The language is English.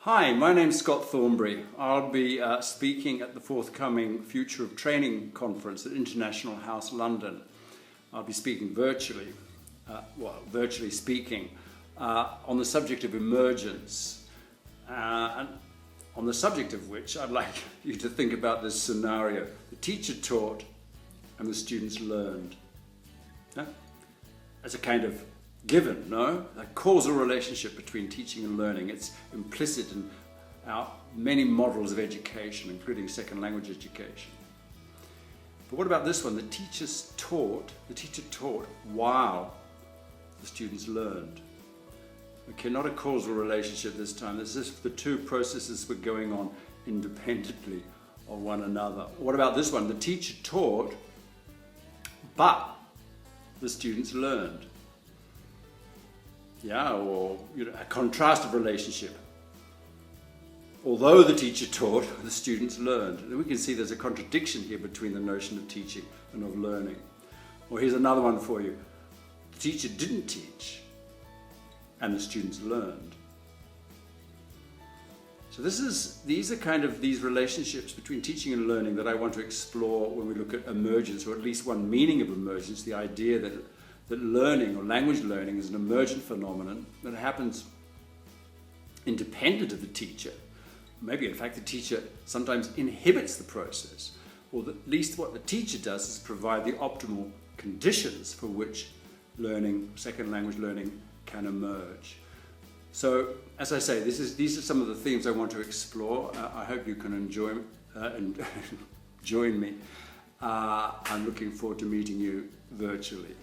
Hi, my name's Scott Thornbury. I'll be speaking at the forthcoming Future of Training Conference at International House London. I'll be speaking virtually, virtually speaking, on the subject of emergence, and on the subject of which I'd like you to think about this scenario. The teacher taught and the students learned. Yeah? As a kind of given, no? A causal relationship between teaching and learning. It's implicit in our many models of education, including second language education. But what about this one? The teacher taught while the students learned. Okay, not a causal relationship this time. It's as if the two processes were going on independently of one another. What about this one? The teacher taught, but the students learned. Yeah, or a contrastive relationship. Although the teacher taught, the students learned. And we can see there's a contradiction here between the notion of teaching and of learning. Or here's another one for you. The teacher didn't teach, and the students learned. So these are kind of these relationships between teaching and learning that I want to explore when we look at emergence, or at least one meaning of emergence, the idea that learning or language learning is an emergent phenomenon that happens independent of the teacher. Maybe in fact the teacher sometimes inhibits the process, or at least what the teacher does is provide the optimal conditions for which learning, second language learning, can emerge. So as I say, these are some of the themes I want to explore. I hope you can enjoy and join me. I'm looking forward to meeting you virtually.